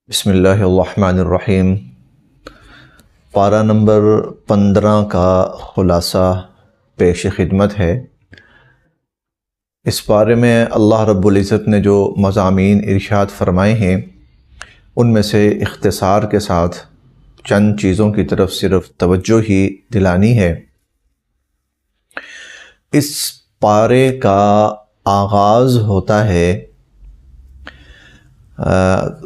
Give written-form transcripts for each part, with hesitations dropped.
بسم اللہ الرحمن الرحیم۔ پارہ نمبر 15 کا خلاصہ پیش خدمت ہے۔ اس پارے میں اللہ رب العزت نے جو مضامین ارشاد فرمائے ہیں ان میں سے اختصار کے ساتھ چند چیزوں کی طرف صرف توجہ ہی دلانی ہے۔ اس پارے کا آغاز ہوتا ہے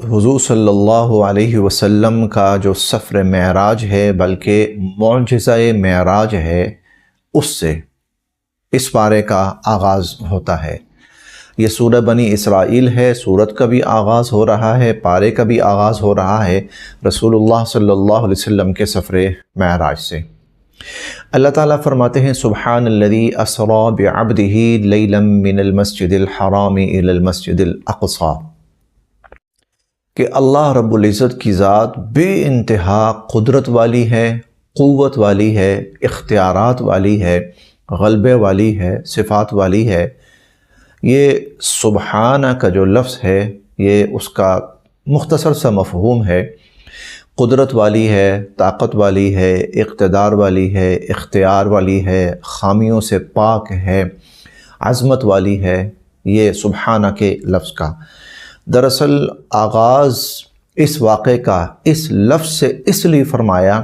حضور صلی اللہ علیہ وسلم کا جو سفر معراج ہے، بلکہ معجزہ معراج ہے، اس سے اس پارے کا آغاز ہوتا ہے۔ یہ سورہ بنی اسرائیل ہے، سورت کا بھی آغاز ہو رہا ہے، پارے کا بھی آغاز ہو رہا ہے رسول اللہ صلی اللہ علیہ وسلم کے سفر معراج سے۔ اللہ تعالیٰ فرماتے ہیں سبحان الذی اسری بعبدہ لیلا من المسجد الحرام الی المسجد الاقصی، کہ اللہ رب العزت کی ذات بے انتہا قدرت والی ہے، قوت والی ہے، اختیارات والی ہے، غلبے والی ہے، صفات والی ہے۔ یہ سبحانہ کا جو لفظ ہے یہ اس کا مختصر سا مفہوم ہے۔ قدرت والی ہے، طاقت والی ہے، اقتدار والی ہے، اختیار والی ہے، خامیوں سے پاک ہے، عظمت والی ہے، یہ سبحانہ کے لفظ کا۔ دراصل آغاز اس واقعے کا اس لفظ سے اس لیے فرمایا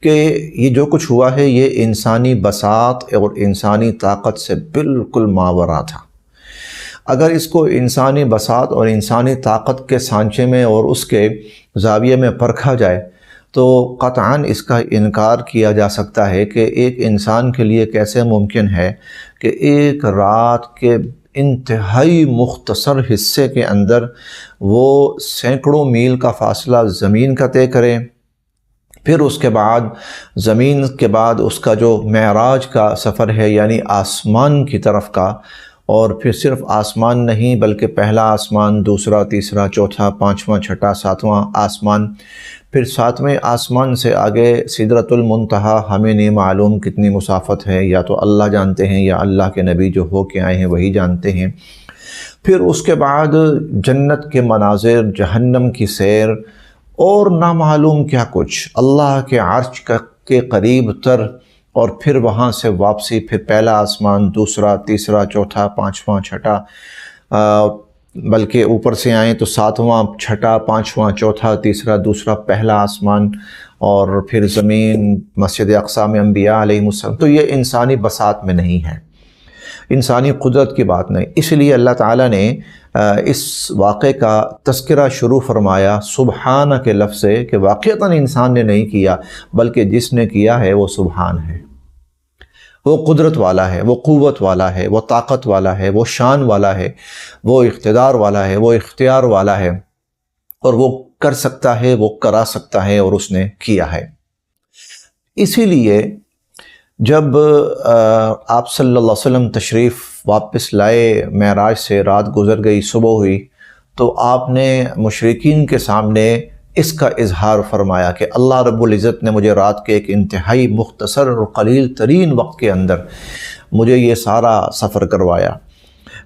کہ یہ جو کچھ ہوا ہے یہ انسانی بساط اور انسانی طاقت سے بالکل ماورا تھا۔ اگر اس کو انسانی بساط اور انسانی طاقت کے سانچے میں اور اس کے زاویے میں پرکھا جائے تو قطعاً اس کا انکار کیا جا سکتا ہے کہ ایک انسان کے لیے کیسے ممکن ہے کہ ایک رات کے انتہائی مختصر حصے کے اندر وہ سینکڑوں میل کا فاصلہ زمین کا طے کرے، پھر اس کے بعد زمین کے بعد اس کا جو معراج کا سفر ہے یعنی آسمان کی طرف کا، اور پھر صرف آسمان نہیں بلکہ پہلا آسمان، دوسرا، تیسرا، چوتھا، پانچواں، چھٹا، ساتواں آسمان، پھر ساتویں آسمان سے آگے سدرۃ المنتہا، ہمیں نہیں معلوم کتنی مسافت ہے، یا تو اللہ جانتے ہیں یا اللہ کے نبی جو ہو کے آئے ہیں وہی جانتے ہیں۔ پھر اس کے بعد جنت کے مناظر، جہنم کی سیر اور نامعلوم کیا کچھ، اللہ کے عرش کے قریب تر، اور پھر وہاں سے واپسی، پھر پہلا آسمان، دوسرا، تیسرا، چوتھا، پانچواں، چھٹا، بلکہ اوپر سے آئیں تو ساتواں، چھٹا، پانچواں، چوتھا، تیسرا، دوسرا، پہلا آسمان، اور پھر زمین، مسجد اقصی میں انبیاء علیہ السلام۔ تو یہ انسانی بساط میں نہیں ہے، انسانی قدرت کی بات نہیں۔ اس لیے اللہ تعالیٰ نے اس واقعے کا تذکرہ شروع فرمایا سبحانہ کے لفظ سے، کہ واقعتاً انسان نے نہیں کیا بلکہ جس نے کیا ہے وہ سبحان ہے، وہ قدرت والا ہے، وہ قوت والا ہے، وہ طاقت والا ہے، وہ شان والا ہے، وہ اقتدار والا ہے، وہ اختیار والا ہے، اور وہ کر سکتا ہے، وہ کرا سکتا ہے، اور اس نے کیا ہے۔ اسی لیے جب آپ صلی اللہ علیہ وسلم تشریف واپس لائے معراج سے، رات گزر گئی، صبح ہوئی، تو آپ نے مشرکین کے سامنے اس کا اظہار فرمایا کہ اللہ رب العزت نے مجھے رات کے ایک انتہائی مختصر اور قلیل ترین وقت کے اندر مجھے یہ سارا سفر کروایا۔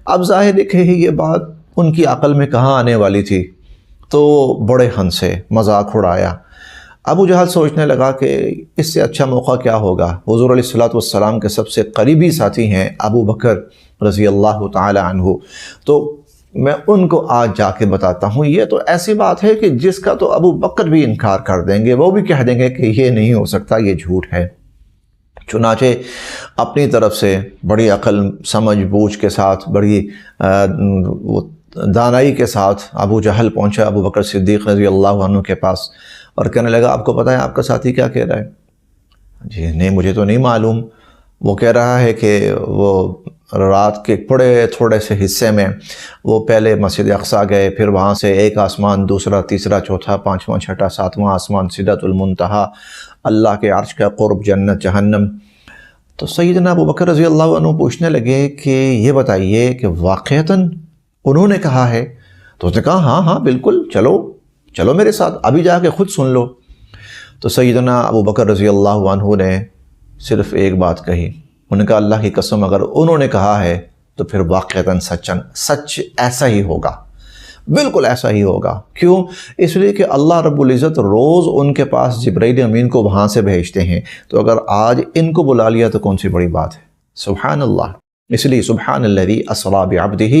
اب ظاہر ہے کہ یہ بات ان کی عقل میں کہاں آنے والی تھی، تو بڑے ہنسے، مذاق اڑایا۔ ابو جہل سوچنے لگا کہ اس سے اچھا موقع کیا ہوگا، حضور علیہ الصلوۃ کے سب سے قریبی ساتھی ہیں ابو بکر رضی اللہ تعالی عنہ، تو میں ان کو آج جا کے بتاتا ہوں۔ یہ تو ایسی بات ہے کہ جس کا تو ابو بکر بھی انکار کر دیں گے، وہ بھی کہہ دیں گے کہ یہ نہیں ہو سکتا، یہ جھوٹ ہے۔ چنانچہ اپنی طرف سے بڑی عقل سمجھ بوجھ کے ساتھ، بڑی دانائی کے ساتھ ابو جہل پہنچا ابو بکر صدیق رضی اللہ عنہ کے پاس اور کہنے لگا آپ کو پتہ ہے آپ کا ساتھی کیا کہہ رہا ہے؟ جی نہیں، مجھے تو نہیں معلوم۔ وہ کہہ رہا ہے کہ وہ رات کے تھوڑے سے حصے میں وہ پہلے مسجد اقصی گئے، پھر وہاں سے ایک آسمان، دوسرا، تیسرا، چوتھا، پانچواں، چھٹا، ساتواں آسمان، سدرۃ المنتہا، اللہ کے عرش کا قرب، جنت، جہنم۔ تو سیدنا ابو بکر رضی اللہ عنہ پوچھنے لگے کہ یہ بتائیے کہ واقعتاً انہوں نے کہا ہے؟ تو اس نے کہا ہاں بالکل، چلو میرے ساتھ، ابھی جا کے خود سن لو۔ تو سیدنا ابو بکر رضی اللہ عنہ نے صرف ایک بات کہی، انہوں نے کہا اللہ کی قسم اگر انہوں نے کہا ہے تو پھر واقعتاً سچ ایسا ہی ہوگا، بالکل ایسا ہی ہوگا۔ کیوں؟ اس لیے کہ اللہ رب العزت روز ان کے پاس جبرائیل امین کو وہاں سے بھیجتے ہیں، تو اگر آج ان کو بلا لیا تو کون سی بڑی بات ہے؟ سبحان اللہ۔ اس لیے سبحان الذی اسری بعبدہ،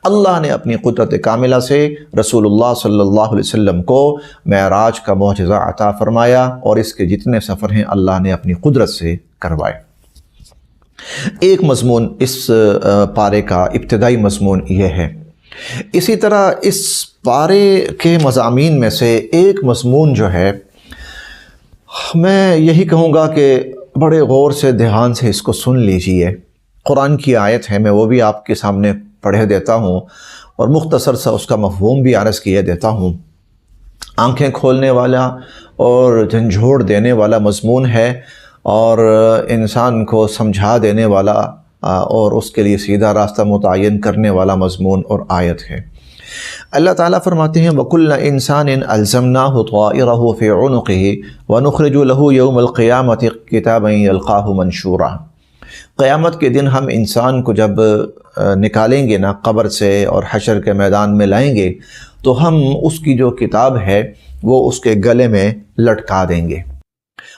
اللہ نے اپنی قدرت کاملہ سے رسول اللہ صلی اللہ علیہ وسلم کو معراج کا معجزہ عطا فرمایا، اور اس کے جتنے سفر ہیں اللہ نے اپنی قدرت سے کروائے۔ ایک مضمون اس پارے کا ابتدائی مضمون یہ ہے۔ اسی طرح اس پارے کے مضامین میں سے ایک مضمون جو ہے، میں یہی کہوں گا کہ بڑے غور سے دھیان سے اس کو سن لیجئے۔ قرآن کی آیت ہے، میں وہ بھی آپ کے سامنے پڑھے دیتا ہوں اور مختصر سا اس کا مفہوم بھی عرض کیے دیتا ہوں۔ آنکھیں کھولنے والا اور جھنجھوڑ دینے والا مضمون ہے، اور انسان کو سمجھا دینے والا اور اس کے لیے سیدھا راستہ متعین کرنے والا مضمون اور آیت ہے۔ اللہ تعالیٰ فرماتے ہیں وَكُلَّ إِنسَانٍ أَلْزَمْنَاهُ طَائِرَهُ فِي عُنُقِهِ وَنُخْرِجُ لَهُ يَوْمَ الْقِيَامَةِ كِتَابًا يَلْقَاهُ مَنشُورًا۔ قیامت کے دن ہم انسان کو جب نکالیں گے نا قبر سے اور حشر کے میدان میں لائیں گے، تو ہم اس کی جو کتاب ہے وہ اس کے گلے میں لٹکا دیں گے،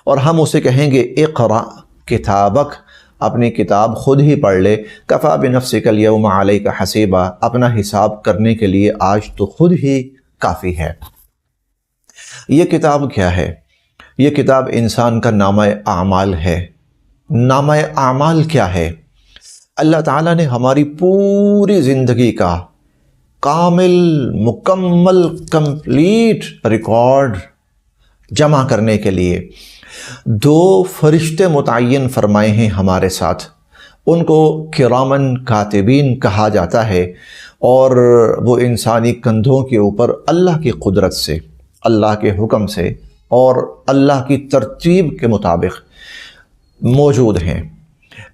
اور ہم اسے کہیں گے اقرأ کتابک، اپنی کتاب خود ہی پڑھ لے، کفا بنفسک الیوم علیک حسیبا، اپنا حساب کرنے کے لیے آج تو خود ہی کافی ہے۔ یہ کتاب کیا ہے؟ یہ کتاب انسان کا نامہ اعمال ہے۔ نامہ اعمال کیا ہے؟ اللہ تعالیٰ نے ہماری پوری زندگی کا کامل، مکمل، کمپلیٹ ریکارڈ جمع کرنے کے لیے دو فرشتے متعین فرمائے ہیں ہمارے ساتھ۔ ان کو کرامن کاتبین کہا جاتا ہے، اور وہ انسانی کندھوں کے اوپر اللہ کی قدرت سے، اللہ کے حکم سے اور اللہ کی ترتیب کے مطابق موجود ہیں۔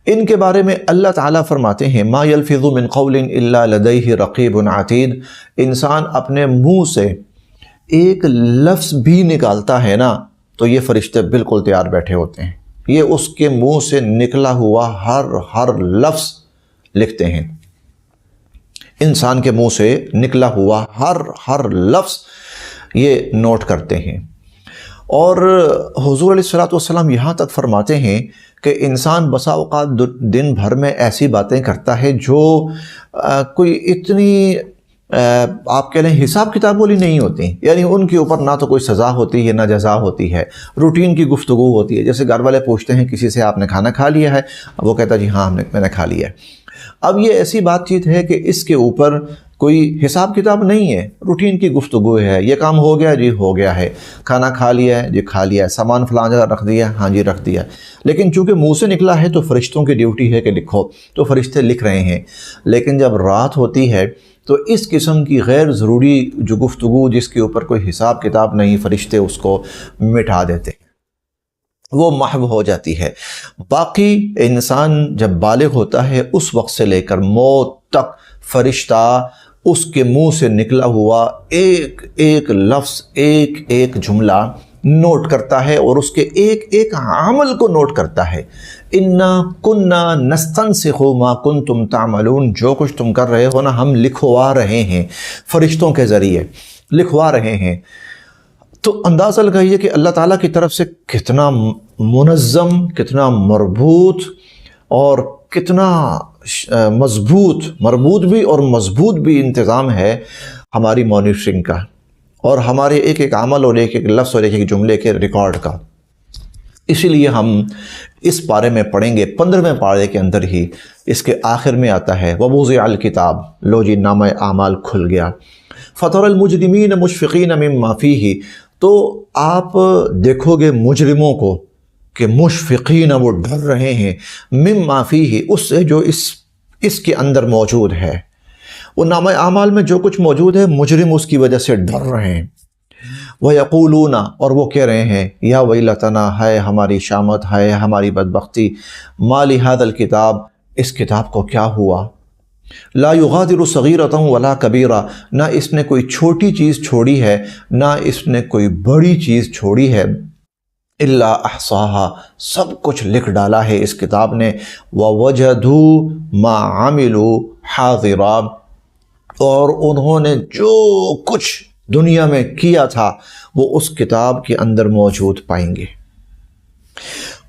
ان کے بارے میں اللہ تعالیٰ فرماتے ہیں ما یلفظ من قول الا لدیہ رقیب عتید، انسان اپنے منہ سے ایک لفظ بھی نکالتا ہے نا تو یہ فرشتے بالکل تیار بیٹھے ہوتے ہیں، یہ اس کے منہ سے نکلا ہوا ہر لفظ لکھتے ہیں۔ انسان کے منہ سے نکلا ہوا ہر لفظ یہ نوٹ کرتے ہیں۔ اور حضور علیہ الصلوۃ والسلام یہاں تک فرماتے ہیں کہ انسان بسا اوقات دن بھر میں ایسی باتیں کرتا ہے جو کوئی اتنی آپ کہہ لیں حساب کتاب والی نہیں ہوتی، یعنی ان کے اوپر نہ تو کوئی سزا ہوتی ہے نہ جزا ہوتی ہے، روٹین کی گفتگو ہوتی ہے۔ جیسے گھر والے پوچھتے ہیں کسی سے آپ نے کھانا کھا لیا ہے، وہ کہتا ہے جی ہاں میں نے کھا لیا ہے۔ اب یہ ایسی بات چیت ہے کہ اس کے اوپر کوئی حساب کتاب نہیں ہے، روٹین کی گفتگو ہے، یہ کام ہو گیا جی ہو گیا ہے، کھانا کھا لیا ہے جی کھا لیا ہے، سامان فلاں جگہ رکھ دیا ہاں جی رکھ دیا۔ لیکن چونکہ منہ سے نکلا ہے تو فرشتوں کی ڈیوٹی ہے کہ لکھو، تو فرشتے لکھ رہے ہیں۔ لیکن جب رات ہوتی ہے تو اس قسم کی غیر ضروری جو گفتگو جس کے اوپر کوئی حساب کتاب نہیں، فرشتے اس کو مٹا دیتے ہیں، وہ محو ہو جاتی ہے۔ باقی انسان جب بالغ ہوتا ہے اس وقت سے لے کر موت تک فرشتہ اس کے منہ سے نکلا ہوا ایک لفظ، ایک جملہ نوٹ کرتا ہے، اور اس کے ایک عمل کو نوٹ کرتا ہے۔ انا کننا نستنسخ ما کنتم تعملون، جو کچھ تم کر رہے ہو نا ہم لکھوا رہے ہیں، فرشتوں کے ذریعے لکھوا رہے ہیں۔ تو اندازہ لگائیے کہ اللہ تعالیٰ کی طرف سے کتنا منظم، کتنا مربوط اور کتنا مربوط بھی اور مضبوط بھی انتظام ہے ہماری مانیٹرنگ کا، اور ہمارے ایک عمل اور ایک لفظ اور ایک جملے کے ریکارڈ کا۔ اسی لیے ہم اس پارے میں پڑھیں گے، 15ویں پارے کے اندر ہی اس کے آخر میں آتا ہے وَوُضِعَ الْكِتَابُ، لو جی نامہ اعمال کھل گیا، فَتَرَى الْمُجْرِمِينَ مُشْفِقِينَ مِمَّا فِيهِ، تو آپ دیکھو گے مجرموں کو کہ مشفقین وہ ڈر رہے ہیں، مِمَّا فِيهِ، اس سے جو اس کے اندر موجود ہے۔ وہ نامہ اعمال میں جو کچھ موجود ہے مجرم اس کی وجہ سے ڈر رہے ہیں۔ وَيَقُولُونَ، اور وہ کہہ رہے ہیں یا ویلتنا، ہے ہماری شامت، ہے ہماری بدبختی، ما لِهَذَا الْكِتَاب، اس کتاب کو کیا ہوا، لا یغادر صغیرۃ ولا کبیرہ، نہ اس نے کوئی چھوٹی چیز چھوڑی ہے نہ اس نے کوئی بڑی چیز چھوڑی ہے، الا احصاها، سب کچھ لکھ ڈالا ہے اس کتاب نے، ووجدوا ما عملوا حاضرا، اور انہوں نے جو کچھ دنیا میں کیا تھا وہ اس کتاب کے اندر موجود پائیں گے۔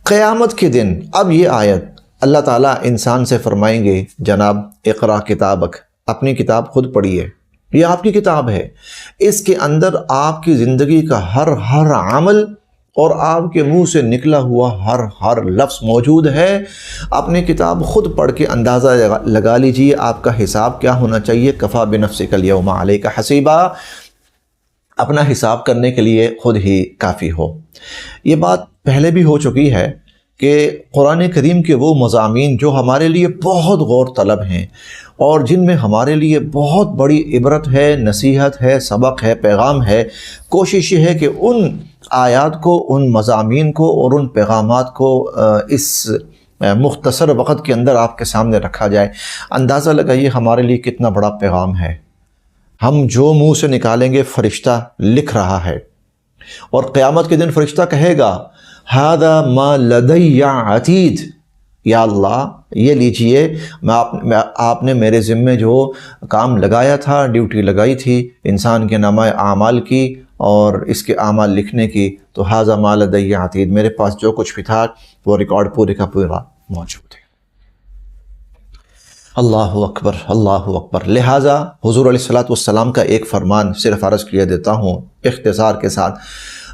قیامت کے دن اب یہ آیت اللہ تعالیٰ انسان سے فرمائیں گے جناب اقرا کتابک، اپنی کتاب خود پڑھیے، یہ آپ کی کتاب ہے، اس کے اندر آپ کی زندگی کا ہر عمل اور آپ کے منہ سے نکلا ہوا ہر لفظ موجود ہے۔ اپنی کتاب خود پڑھ کے اندازہ لگا لیجئے آپ کا حساب کیا ہونا چاہیے۔ کفا بنفسک الیوم علیک حسیبا، اپنا حساب کرنے کے لیے خود ہی کافی ہو۔ یہ بات پہلے بھی ہو چکی ہے کہ قرآن کریم کے وہ مضامین جو ہمارے لیے بہت غور طلب ہیں اور جن میں ہمارے لیے بہت بڑی عبرت ہے، نصیحت ہے، سبق ہے، پیغام ہے، کوشش یہ ہے کہ ان آیات کو، ان مضامین کو اور ان پیغامات کو اس مختصر وقت کے اندر آپ کے سامنے رکھا جائے۔ اندازہ لگائیے ہمارے لیے کتنا بڑا پیغام ہے۔ ہم جو منہ سے نکالیں گے فرشتہ لکھ رہا ہے، اور قیامت کے دن فرشتہ کہے گا ھذا ما لدی عتید، یا اللہ یہ لیجئے، آپ نے میرے ذمے جو کام لگایا تھا، ڈیوٹی لگائی تھی انسان کے نامہ اعمال کی اور اس کے اعمال لکھنے کی، تو ھذا ما لدی عتید، میرے پاس جو کچھ بھی تھا وہ ریکارڈ پورے کا پورا موجود ہے۔ اللہ اکبر، اللہ اکبر۔ لہٰذا حضور علیہ الصلوۃ کا ایک فرمان صرف عرض کیا دیتا ہوں اختصار کے ساتھ۔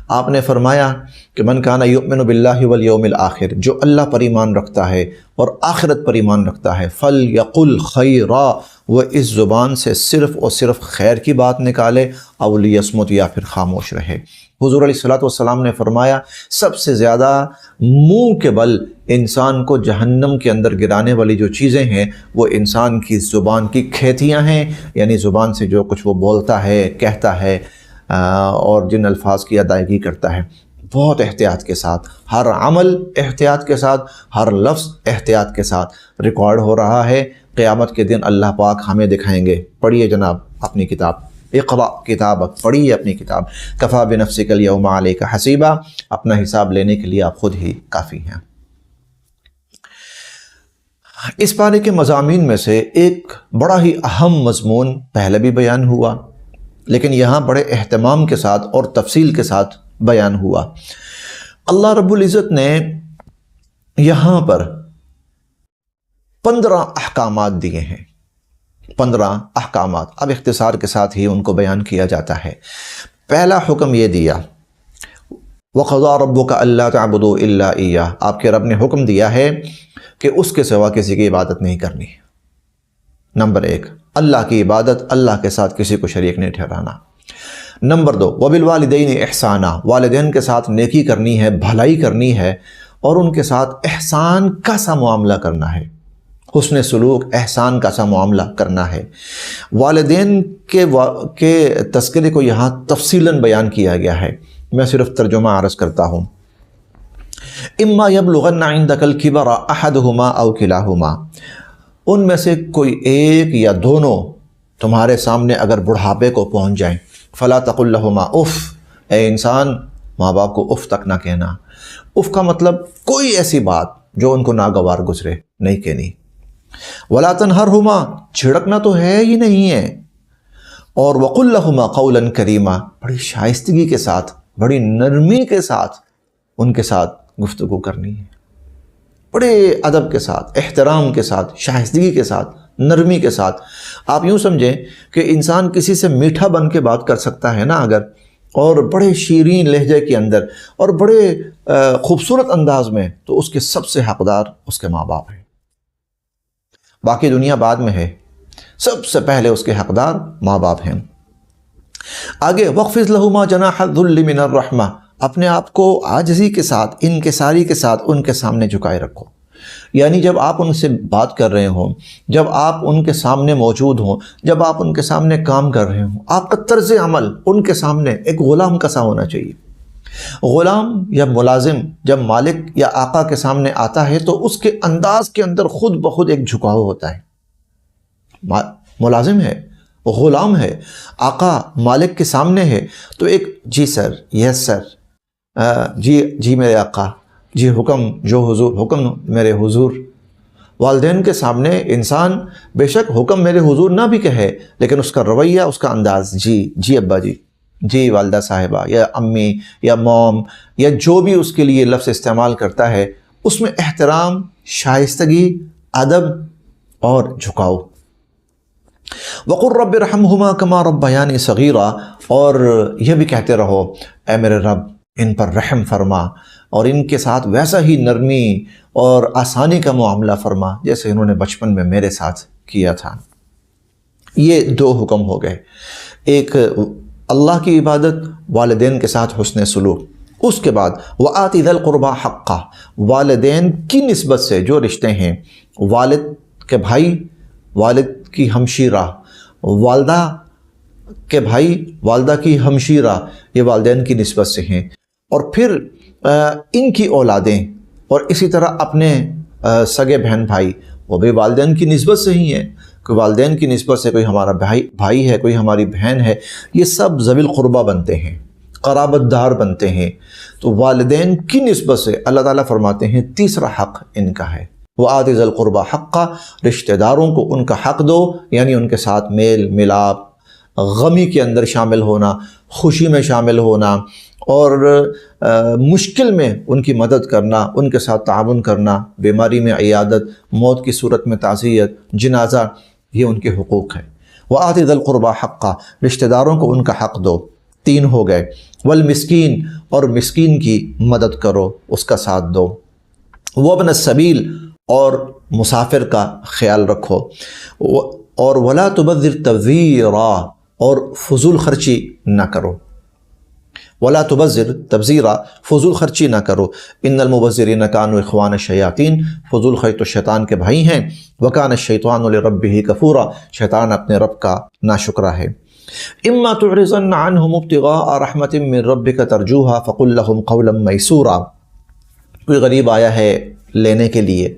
آپ نے فرمایا کہ من کان یؤمن باللہ والیوم الآخر، جو اللہ پر ایمان رکھتا ہے اور آخرت پر ایمان رکھتا ہے، فلیقل خیرا، وہ اس زبان سے صرف اور صرف خیر کی بات نکالے، او لیصمت، یا پھر خاموش رہے۔ حضور علیہ الصلوۃ نے فرمایا سب سے زیادہ منہ کے بل انسان کو جہنم کے اندر گرانے والی جو چیزیں ہیں وہ انسان کی زبان کی کھیتیاں ہیں، یعنی زبان سے جو کچھ وہ بولتا ہے، کہتا ہے اور جن الفاظ کی ادائیگی کرتا ہے، بہت احتیاط کے ساتھ، ہر عمل احتیاط کے ساتھ، ہر لفظ احتیاط کے ساتھ ریکارڈ ہو رہا ہے۔ قیامت کے دن اللہ پاک ہمیں دکھائیں گے، پڑھیے جناب اپنی کتاب، اقرا کتابک، پڑھیے اپنی کتاب، کفا بنفسک الیوم علیک حسیبا، اپنا حساب لینے کے لیے آپ خود ہی کافی ہیں۔ اس پارے کے مضامین میں سے ایک بڑا ہی اہم مضمون پہلے بھی بیان ہوا، لیکن یہاں بڑے اہتمام کے ساتھ اور تفصیل کے ساتھ بیان ہوا۔ اللہ رب العزت نے یہاں پر 15 احکامات دیے ہیں، 15 احکامات، اب اختصار کے ساتھ ہی ان کو بیان کیا جاتا ہے۔ پہلا حکم یہ دیا وَقَضَىٰ رَبُّكَ أَلَّا تَعْبُدُوا إِلَّا إِيَّاهُ، آپ کے رب نے حکم دیا ہے کہ اس کے سوا کسی کی عبادت نہیں کرنی۔ نمبر 1، اللہ کی عبادت، اللہ کے ساتھ کسی کو شریک نہیں ٹھہرانا۔ نمبر 2، وَبِالْوَالِدَيْنِ إِحْسَانًا، والدین کے ساتھ نیکی کرنی ہے، بھلائی کرنی ہے اور ان کے ساتھ احسان کا سا معاملہ کرنا ہے، حسن سلوک، احسان کا سا معاملہ کرنا ہے۔ والدین کے تذکرے کو یہاں تفصیلاً بیان کیا گیا ہے، میں صرف ترجمہ عرض کرتا ہوں۔ اما یبلغن عندک الکبر احدہما او کلاہما، ان میں سے کوئی ایک یا دونوں تمہارے سامنے اگر بڑھاپے کو پہنچ جائیں، فلا تقل لہما اف، اے انسان ماں باپ کو اف تک نہ کہنا۔ اف کا مطلب کوئی ایسی بات جو ان کو ناگوار گزرے نہیں کہنی۔ ولا تنہرہما، چھڑکنا تو ہے ہی نہیں ہے۔ اور وقل لہما قولا کریما، بڑی شائستگی کے ساتھ، بڑی نرمی کے ساتھ ان کے ساتھ گفتگو کرنی ہے، بڑے ادب کے ساتھ، احترام کے ساتھ، شائستگی کے ساتھ، نرمی کے ساتھ۔ آپ یوں سمجھیں کہ انسان کسی سے میٹھا بن کے بات کر سکتا ہے نا اگر، اور بڑے شیرین لہجے کے اندر اور بڑے خوبصورت انداز میں، تو اس کے سب سے حقدار اس کے ماں باپ ہیں، باقی دنیا بعد میں ہے، سب سے پہلے اس کے حقدار ماں باپ ہیں۔ آگے وَخْفِضْ لَهُمَا جَنَاحَ الذُّلِّ مِنَ الرَّحْمَةِ، اپنے آپ کو عاجزی کے ساتھ، انکساری کے ساتھ ان کے سامنے جھکائے رکھو، یعنی جب آپ ان سے بات کر رہے ہوں، جب آپ ان کے سامنے موجود ہوں، جب آپ ان کے سامنے کام کر رہے ہوں، آپ کا طرز عمل ان کے سامنے ایک غلام کا سا ہونا چاہیے۔ غلام یا ملازم جب مالک یا آقا کے سامنے آتا ہے تو اس کے انداز کے اندر خود بخود ایک جھکاؤ ہوتا ہے۔ ملازم ہے، غلام ہے، آقا مالک کے سامنے ہے تو ایک جی سر، یس سر، جی میرے آقا، جی حکم، جو حضور، حکم میرے حضور، والدین کے سامنے انسان بے شک حکم میرے حضور نہ بھی کہے، لیکن اس کا رویہ، اس کا انداز، جی ابا جی، جی والدہ صاحبہ یا امی یا موم یا جو بھی اس کے لیے لفظ استعمال کرتا ہے، اس میں احترام، شائستگی، ادب اور جھکاؤ۔ وَقُلْ رَبِّ ارْحَمْهُمَا كَمَا رَبَّيَانِي صَغِيرًا، اور یہ بھی کہتے رہو اے میرے رب ان پر رحم فرما اور ان کے ساتھ ویسا ہی نرمی اور آسانی کا معاملہ فرما جیسے انہوں نے بچپن میں میرے ساتھ کیا تھا۔ یہ دو حکم ہو گئے، ایک اللہ کی عبادت، والدین کے ساتھ حسن سلوک۔ اس کے بعد وَآتِ ذَا الْقُرْبَى حَقَّهُ، والدین کی نسبت سے جو رشتے ہیں، والد کے بھائی، والد کی ہمشیرہ، والدہ کے بھائی، والدہ کی ہمشیرہ، یہ والدین کی نسبت سے ہیں۔ اور پھر ان کی اولادیں، اور اسی طرح اپنے سگے بہن بھائی، وہ بھی والدین کی نسبت سے ہی ہیں۔ کوئی والدین کی نسبت سے کوئی ہمارا بھائی ہے، کوئی ہماری بہن ہے، یہ سب ذوی القربہ بنتے ہیں، قرابت دار بنتے ہیں۔ تو والدین کی نسبت سے اللہ تعالیٰ فرماتے ہیں تیسرا حق ان کا ہے، وَآتِ ذَا الْقُرْبَى حَقَّهُ، رشتہ داروں کو ان کا حق دو، یعنی ان کے ساتھ میل ملاپ، غمی کے اندر شامل ہونا، خوشی میں شامل ہونا، اور مشکل میں ان کی مدد کرنا، ان کے ساتھ تعاون کرنا، بیماری میں عیادت، موت کی صورت میں تعزیت، جنازہ، یہ ان کے حقوق ہیں۔ وَآتِ ذَا الْقُرْبَى حَقَّهُ، رشتہ داروں کو ان کا حق دو، تین ہو گئے۔ والمسکین، اور مسکین کی مدد کرو، اس کا ساتھ دو۔ وابن السبیل، اور مسافر کا خیال رکھو۔ اور ولا تبذر تبذیرا، اور فضول خرچی نہ کرو۔ ولا تبذر تبذیرا، فضول خرچی نہ کرو۔ ان المبذرین کانوا اخوان الشیاطین، فضول خرچ تو شیطان کے بھائی ہیں۔ وکان الشیطان لربہ کفورا، شیطان اپنے رب کا ناشکرا ہے۔ اما تعرضن عنہم ابتغاء رحمت من ربک ترجوہا فقل لہم قولا میسورا، کوئی غریب آیا ہے لینے کے لیے،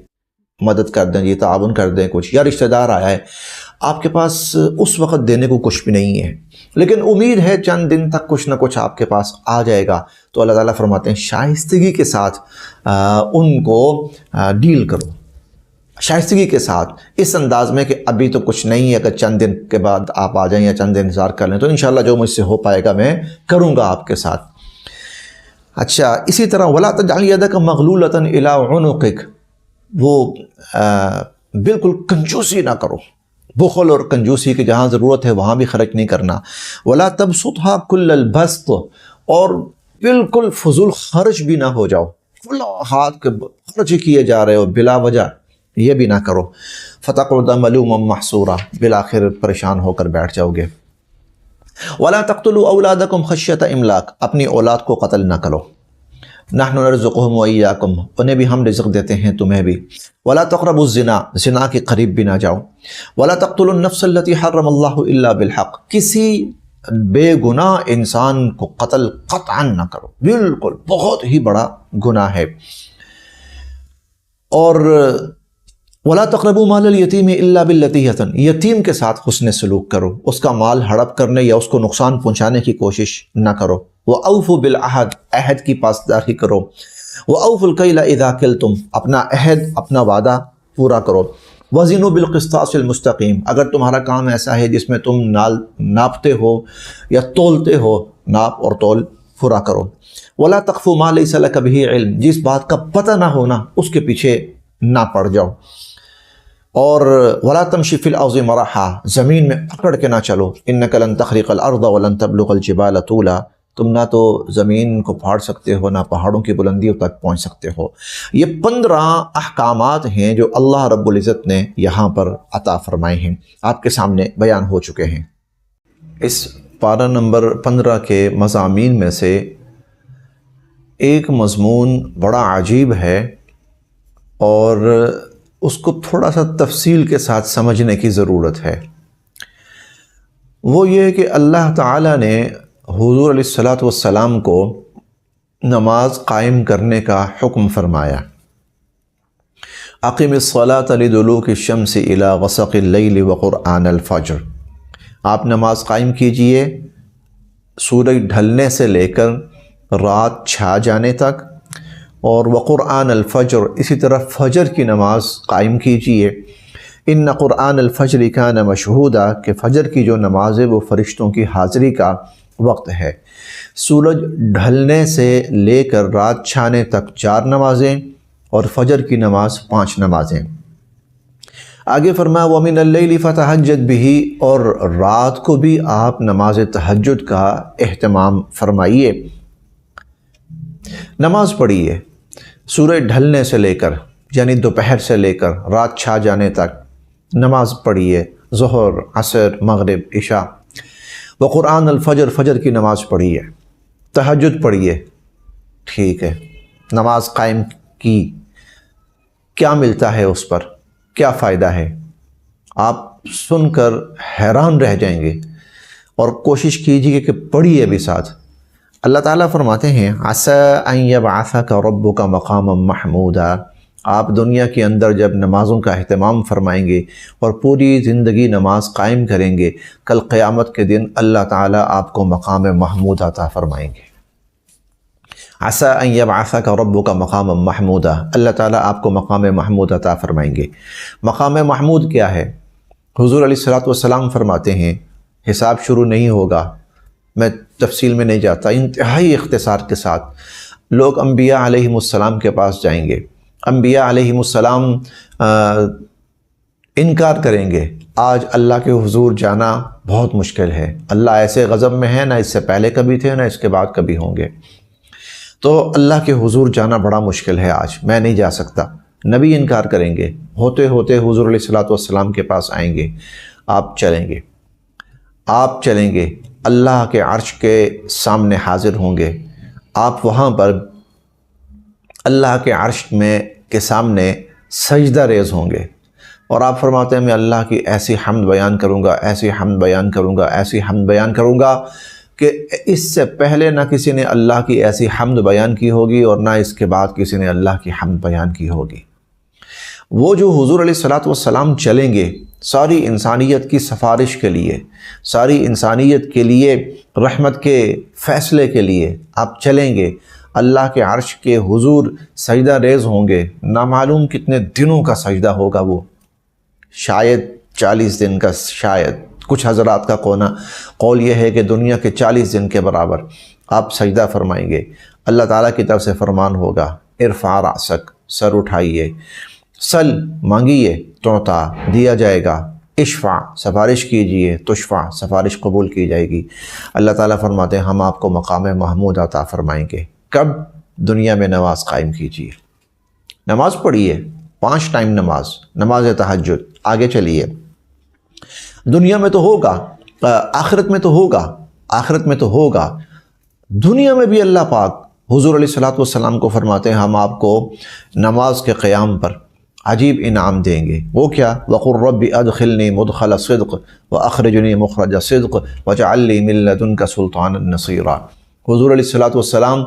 مدد کر دیں، یہ تعاون کر دیں کچھ، یا رشتہ دار آیا ہے، آپ کے پاس اس وقت دینے کو کچھ بھی نہیں ہے، لیکن امید ہے چند دن تک کچھ نہ کچھ آپ کے پاس آ جائے گا، تو اللہ تعالیٰ فرماتے ہیں شائستگی کے ساتھ ان کو ڈیل کرو، شائستگی کے ساتھ، اس انداز میں کہ ابھی تو کچھ نہیں ہے، اگر چند دن کے بعد آپ آ جائیں یا چند دن انتظار کر لیں تو انشاءاللہ جو مجھ سے ہو پائے گا میں کروں گا آپ کے ساتھ۔ اچھا، اسی طرح وَلَا تَجْعَلْ يَدَكَ مَغْلُولَةً إِلَىٰ عُنُقِكَ، وہ بالکل کنجوسی نہ کرو، بخل اور کنجوسی کی جہاں ضرورت ہے وہاں بھی خرچ نہیں کرنا۔ وَلَا تَبْسُطْهَا كُلَّ الْبَسْطِ، اور بالکل فضول خرچ بھی نہ ہو جاؤ، ہاتھ کے خرچ کیے جا رہے ہو بلا وجہ، یہ بھی نہ کرو۔ فَتَقْعُدَ مَلُومًا مَحْسُورًا، بالآخر پریشان ہو کر بیٹھ جاؤ گے۔ وَلَا تَقْتُلُوا أَوْلَادَكُمْ خَشْيَةَ إِمْلَاقٍ، اپنی اولاد کو قتل نہ کرو۔ نحن نرزقهم وإياكم، انہیں بھی ہم رزق دیتے ہیں تمہیں بھی۔ ولا تقربوا الزنا، زنا کے قریب بھی نہ جاؤ۔ ولا تقتلوا النفس التي حرم الله الا بالحق، کسی بے گناہ انسان کو قتل قطعا نہ کرو، بالکل بہت ہی بڑا گناہ ہے۔ اور ولا تقربوا مال اليتيم الا بالتي هي احسن، یتیم کے ساتھ حسن سلوک کرو، اس کا مال ہڑپ کرنے یا اس کو نقصان پہنچانے کی کوشش نہ کرو۔ وَأَوْفُوا بِالْعَهْدِ، عہد کی پاسداری کرو۔ وَأَوْفُوا الْكَيْلَ إِذَا كِلْتُمْ، اپنا عہد، اپنا وعدہ پورا کرو۔ وَزِنُوا بِالْقِسْطَاسِ الْمُسْتَقِيمِ، اگر تمہارا کام ایسا ہے جس میں تم ناپتے ہو یا تولتے ہو، ناپ اور تول پورا کرو۔ وَلَا تَقْفُوا مَا لَيْسَ لَكَ بِهِ عِلْمٌ، جس بات کا پتہ نہ ہونا اس کے پیچھے نہ پڑ جاؤ۔ اور وَلَا تَمْشِ فِي الْأَرْضِ مَرَحًا، زمین میں اکڑ کے نہ چلو۔ إِنَّكَ لَن تَخْرِقَ الْأَرْضَ وَلَن تَبْلُغَ الْجِبَالَ طُولًا، تم نہ تو زمین کو پھاڑ سکتے ہو، نہ پہاڑوں کی بلندیوں تک پہنچ سکتے ہو۔ یہ 15 احکامات ہیں جو اللہ رب العزت نے یہاں پر عطا فرمائے ہیں، آپ کے سامنے بیان ہو چکے ہیں۔ اس پارہ نمبر 15 کے مضامین میں سے ایک مضمون بڑا عجیب ہے اور اس کو تھوڑا سا تفصیل کے ساتھ سمجھنے کی ضرورت ہے۔ وہ یہ کہ اللہ تعالیٰ نے حضور علیہ السلام کو نماز قائم کرنے کا حکم فرمایا۔ اقم الصلاة لدلوک الشمس الى غسق اللیل وقرآن الفجر، آپ نماز قائم کیجئے سورج ڈھلنے سے لے کر رات چھا جانے تک، اور وقرآن الفجر، اسی طرح فجر کی نماز قائم کیجیے۔ ان قرآن الفجر کان مشہودا، کہ فجر کی جو نماز ہے وہ فرشتوں کی حاضری کا وقت ہے۔ سورج ڈھلنے سے لے کر رات چھانے تک 4 نمازیں اور فجر کی نماز 5 نمازیں۔ آگے فرمایا وَمِنَ اللَّيْلِ فَتَهَجَّدْ بِهِ، اور رات کو بھی آپ نماز تہجد کا اہتمام فرمائیے۔ نماز پڑھیے سورج ڈھلنے سے لے کر، یعنی دوپہر سے لے کر رات چھا جانے تک نماز پڑھیے، ظہر، عصر، مغرب، عشاء۔ وقرآن الفجر، فجر کی نماز پڑھیے، تہجد پڑھیے۔ ٹھیک ہے، نماز قائم کی، کیا ملتا ہے اس پر، کیا فائدہ ہے؟ آپ سن کر حیران رہ جائیں گے، اور کوشش کیجیے کہ پڑھیے بھی ساتھ۔ اللہ تعالیٰ فرماتے ہیں عسیٰ ان یبعثک ربک مقاما محمودا، آپ دنیا کے اندر جب نمازوں کا اہتمام فرمائیں گے اور پوری زندگی نماز قائم کریں گے، کل قیامت کے دن اللہ تعالیٰ آپ کو مقام محمود عطا فرمائیں گے۔ عسیٰ ان یبعثک ربک مقاما محمودا، اللہ تعالیٰ آپ کو مقام محمود عطا فرمائیں گے۔ مقام محمود کیا ہے؟ حضور علیہ السلام فرماتے ہیں حساب شروع نہیں ہوگا، میں تفصیل میں نہیں جاتا، انتہائی اختصار کے ساتھ لوگ انبیاء علیہم السلام کے پاس جائیں گے، انبیاء علیہم السلام انکار کریں گے، آج اللہ کے حضور جانا بہت مشکل ہے، اللہ ایسے غضب میں ہے، نہ اس سے پہلے کبھی تھے نہ اس کے بعد کبھی ہوں گے، تو اللہ کے حضور جانا بڑا مشکل ہے، آج میں نہیں جا سکتا۔ نبی انکار کریں گے، ہوتے ہوتے حضور علیہ السلام کے پاس آئیں گے، آپ چلیں گے، اللہ کے عرش کے سامنے حاضر ہوں گے، آپ وہاں پر اللہ کے عرش میں کے سامنے سجدہ ریز ہوں گے، اور آپ فرماتے ہیں میں اللہ کی ایسی حمد بیان کروں گا، ایسی حمد بیان کروں گا، ایسی حمد بیان کروں گا کہ اس سے پہلے نہ کسی نے اللہ کی ایسی حمد بیان کی ہوگی اور نہ اس کے بعد کسی نے اللہ کی حمد بیان کی ہوگی۔ وہ جو حضور علیہ السلام چلیں گے ساری انسانیت کی سفارش کے لیے، ساری انسانیت کے لیے رحمت کے فیصلے کے لیے آپ چلیں گے، اللہ کے عرش کے حضور سجدہ ریز ہوں گے، نامعلوم کتنے دنوں کا سجدہ ہوگا، وہ شاید 40 دن کا، شاید کچھ حضرات کا قول یہ ہے کہ دنیا کے 40 دن کے برابر آپ سجدہ فرمائیں گے۔ اللہ تعالیٰ کی طرف سے فرمان ہوگا ارفع رأسک، سر اٹھائیے، سل مانگیے تعطا، دیا جائے گا، اشفع سفارش کیجئے، تشفع سفارش قبول کی جائے گی۔ اللہ تعالیٰ فرماتے ہیں ہم آپ کو مقام محمود عطا فرمائیں گے۔ کب؟ دنیا میں نماز قائم کیجئے، نماز پڑھیے، 5 ٹائم نماز تہجد۔ آگے چلیے، دنیا میں تو ہوگا، آخرت میں تو ہوگا، دنیا میں بھی اللہ پاک حضور علیہ السلام کو فرماتے ہیں ہم آپ کو نماز کے قیام پر عجیب انعام دیں گے۔ وہ کیا؟ وَقُلْ رَبِّ أَدْخِلْنِي مُدْخَلَ صِدْقٍ وَأَخْرِجْنِي مُخْرَجَ صِدْقٍ وَاجْعَلْ لِي مِن لَّدُنْكَ سُلْطَانًا نَصِيرًا۔ حضور علیہ السلام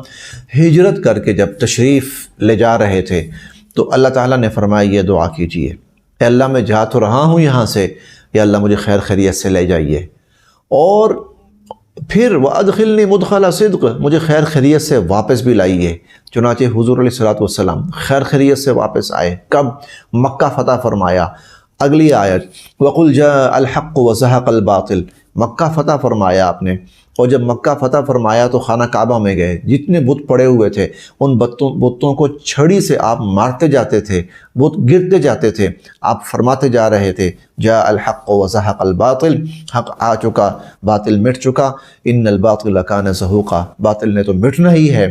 ہجرت کر کے جب تشریف لے جا رہے تھے تو اللہ تعالیٰ نے فرمایا یہ دعا کیجئے، اے اللہ میں جا تو رہا ہوں یہاں سے، یا اللہ مجھے خیر خیریت سے لے جائیے، اور پھر وَأَدْخِلْنِي مُدْخَلَ صِدْقٍ، مجھے خیر خیریت سے واپس بھی لائیے۔ چنانچہ حضور علیہ السلام خیر خیریت سے واپس آئے۔ کب؟ مکہ فتح فرمایا۔ اگلی آیت وَقُلْ جَاءَ الْحَقُّ وَزَهَقَ الْبَاطِلُ، مکہ فتح فرمایا آپ نے، اور جب مکہ فتح فرمایا تو خانہ کعبہ میں گئے، جتنے بت پڑے ہوئے تھے ان بتوں کو چھڑی سے آپ مارتے جاتے تھے، بت گرتے جاتے تھے، آپ فرماتے جا رہے تھے جاء الحق وزهق الباطل، حق آ چکا باطل مٹ چکا، ان الباطل کان زہوقا، باطل نے تو مٹنا ہی ہے۔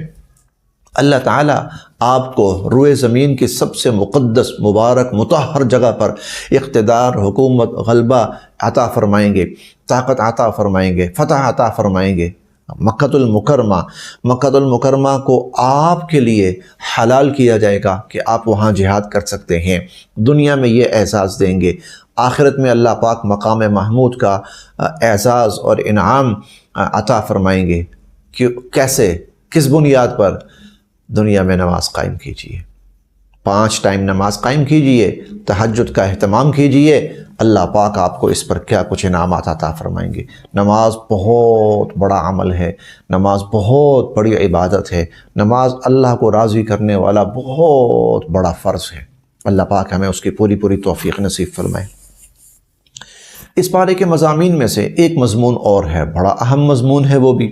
اللہ تعالیٰ آپ کو روئے زمین کی سب سے مقدس مبارک مطہر جگہ پر اقتدار، حکومت، غلبہ عطا فرمائیں گے، طاقت عطا فرمائیں گے، فتح عطا فرمائیں گے۔ مکہ المکرمہ کو آپ کے لیے حلال کیا جائے گا کہ آپ وہاں جہاد کر سکتے ہیں، دنیا میں یہ اعزاز دیں گے، آخرت میں اللہ پاک مقام محمود کا اعزاز اور انعام عطا فرمائیں گے۔ کیسے؟ کس بنیاد پر؟ دنیا میں نماز قائم کیجیے، 5 ٹائم نماز قائم کیجئے، تہجد کا اہتمام کیجئے، اللہ پاک آپ کو اس پر کیا کچھ انعامات عطا فرمائیں گے۔ نماز بہت بڑا عمل ہے، نماز بہت بڑی عبادت ہے، نماز اللہ کو راضی کرنے والا بہت بڑا فرض ہے۔ اللہ پاک ہمیں اس کی پوری پوری توفیق نصیب فرمائے۔ اس پارے کے مضامین میں سے ایک مضمون اور ہے، بڑا اہم مضمون ہے، وہ بھی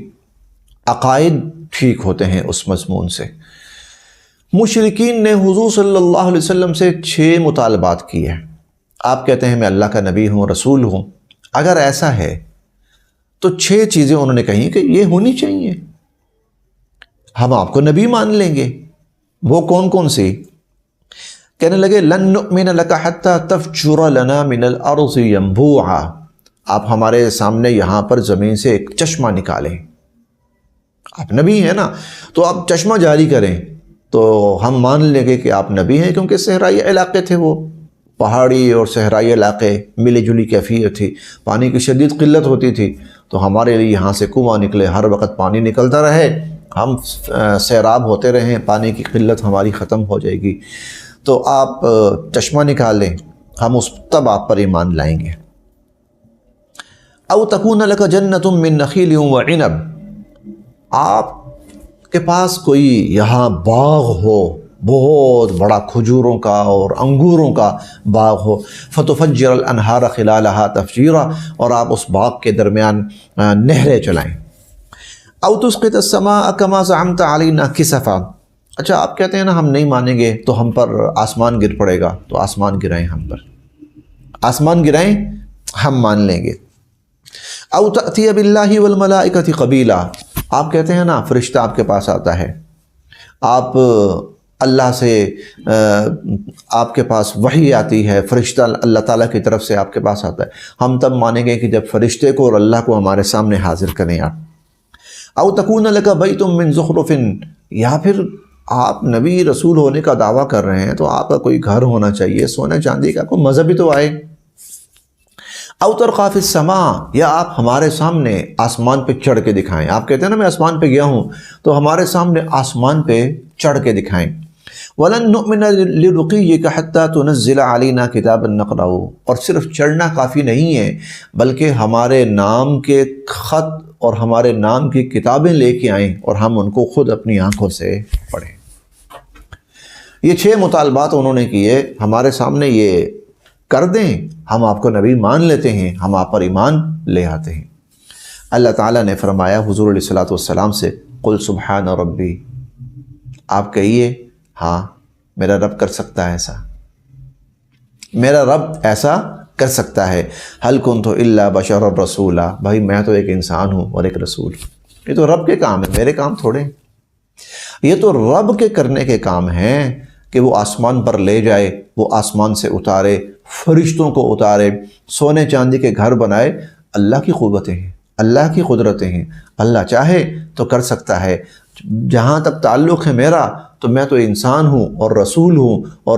عقائد ٹھیک ہوتے ہیں اس مضمون سے۔ مشرکین نے حضور صلی اللہ علیہ وسلم سے 6 مطالبات کیے ہیں۔ آپ کہتے ہیں میں اللہ کا نبی ہوں، رسول ہوں، اگر ایسا ہے تو 6 چیزیں انہوں نے کہیں کہ یہ ہونی چاہیے، ہم آپ کو نبی مان لیں گے۔ وہ کون کون سی؟ کہنے لگے لن نؤمن لک حتی تفجر لنا من الارض ینبوعا، آپ ہمارے سامنے یہاں پر زمین سے ایک چشمہ نکالیں، آپ نبی ہیں نا، تو آپ چشمہ جاری کریں تو ہم مان لیں گے کہ آپ نبی ہیں، کیونکہ صحرائی علاقے تھے، وہ پہاڑی اور صحرائی علاقے ملی جلی کیفیت تھی، پانی کی شدید قلت ہوتی تھی، تو ہمارے لیے یہاں سے کنواں نکلے، ہر وقت پانی نکلتا رہے، ہم سیراب ہوتے رہیں، پانی کی قلت ہماری ختم ہو جائے گی، تو آپ چشمہ نکالیں، ہم تب آپ پر ایمان لائیں گے۔ او تکون لک جنۃ من نخیل وعنب، آپ کے پاس کوئی یہاں باغ ہو، بہت بڑا کھجوروں کا اور انگوروں کا باغ ہو، فتفجر الانہار خلالہا تفجیرا، اور آپ اس باغ کے درمیان نہریں چلائیں۔ او تسقط السماء کما زعمت علینا کسفا، اچھا آپ کہتے ہیں نا ہم نہیں مانیں گے تو ہم پر آسمان گر پڑے گا، تو آسمان گرائیں، ہم پر آسمان گرائیں، ہم مان لیں گے۔ او تأتی باللہ والملائکۃ قبیلا، آپ کہتے ہیں نا فرشتہ آپ کے پاس آتا ہے، آپ اللہ سے آپ کے پاس وحی آتی ہے، فرشتہ اللہ تعالیٰ کی طرف سے آپ کے پاس آتا ہے، ہم تب مانیں گے کہ جب فرشتے کو اور اللہ کو ہمارے سامنے حاضر کریں آپ۔ او تکون لک بیت من زخرف، یا پھر آپ نبی رسول ہونے کا دعویٰ کر رہے ہیں تو آپ کا کوئی گھر ہونا چاہیے سونے چاندی کا، کوئی مذہب بھی تو آئے۔ او ترقی فی السماء، یا آپ ہمارے سامنے آسمان پہ چڑھ کے دکھائیں، آپ کہتے ہیں نا میں آسمان پہ گیا ہوں، تو ہمارے سامنے آسمان پہ چڑھ کے دکھائیں۔ وَلَن نُؤْمِنَ لِرُقِيِّكَ حَتَّى تُنَزِّلَ عَلَيْنَا كِتَابًا نَقْرَؤُهُ، اور صرف چڑھنا کافی نہیں ہے بلکہ ہمارے نام کے خط اور ہمارے نام کی کتابیں لے کے آئیں اور ہم ان کو خود اپنی آنکھوں سے پڑھیں۔ یہ 6 مطالبات انہوں نے کیے، ہمارے سامنے یہ کر دیں، ہم آپ کو نبی مان لیتے ہیں، ہم آپ پر ایمان لے آتے ہیں۔ اللہ تعالیٰ نے فرمایا حضور علیہ الصلوۃ والسلام سے قل سبحان ربی، آپ کہیے ہاں میرا رب کر سکتا ہے ایسا، میرا رب ایسا کر سکتا ہے۔ حل کنت الا بشرا رسولا، بھائی میں تو ایک انسان ہوں اور ایک رسول، یہ تو رب کے کام ہے، میرے کام تھوڑے، یہ تو رب کے کرنے کے کام ہیں کہ وہ آسمان پر لے جائے، وہ آسمان سے اتارے، فرشتوں کو اتارے، سونے چاندی کے گھر بنائے، اللہ کی قوتیں ہیں، اللہ کی قدرتیں ہیں، اللہ چاہے تو کر سکتا ہے۔ جہاں تک تعلق ہے میرا، تو میں تو انسان ہوں اور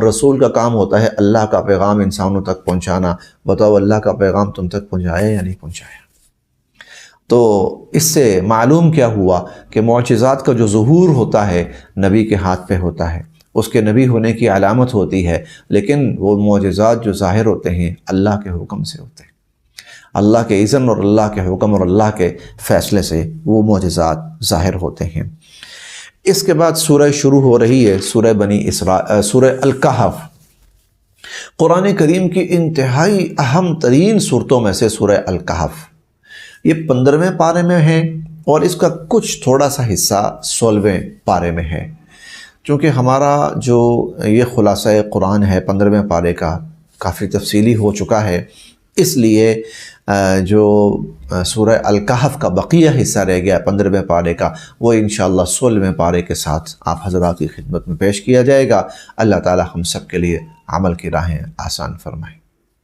رسول کا کام ہوتا ہے اللہ کا پیغام انسانوں تک پہنچانا۔ بتاؤ اللہ کا پیغام تم تک پہنچایا یا نہیں پہنچایا؟ تو اس سے معلوم کیا ہوا کہ معجزات کا جو ظہور ہوتا ہے نبی کے ہاتھ پہ ہوتا ہے، اس کے نبی ہونے کی علامت ہوتی ہے، لیکن وہ معجزات جو ظاہر ہوتے ہیں اللہ کے حکم سے ہوتے ہیں، اللہ کے اذن اور اللہ کے حکم اور اللہ کے فیصلے سے وہ معجزات ظاہر ہوتے ہیں۔ اس کے بعد سورہ شروع ہو رہی ہے، سورہ الکہف، قرآن کریم کی انتہائی اہم ترین صورتوں میں سے سورہ الکہف۔ یہ 15ویں پارے میں ہے اور اس کا کچھ تھوڑا سا حصہ 16ویں پارے میں ہے۔ چونکہ ہمارا جو یہ خلاصہ قرآن ہے 15ویں پارے کا کافی تفصیلی ہو چکا ہے، اس لیے جو سورہ الکہف کا بقیہ حصہ رہ گیا 15ویں پارے کا، وہ انشاءاللہ 16ویں پارے کے ساتھ آپ حضرات کی خدمت میں پیش کیا جائے گا۔ اللہ تعالی ہم سب کے لیے عمل کی راہیں آسان فرمائے۔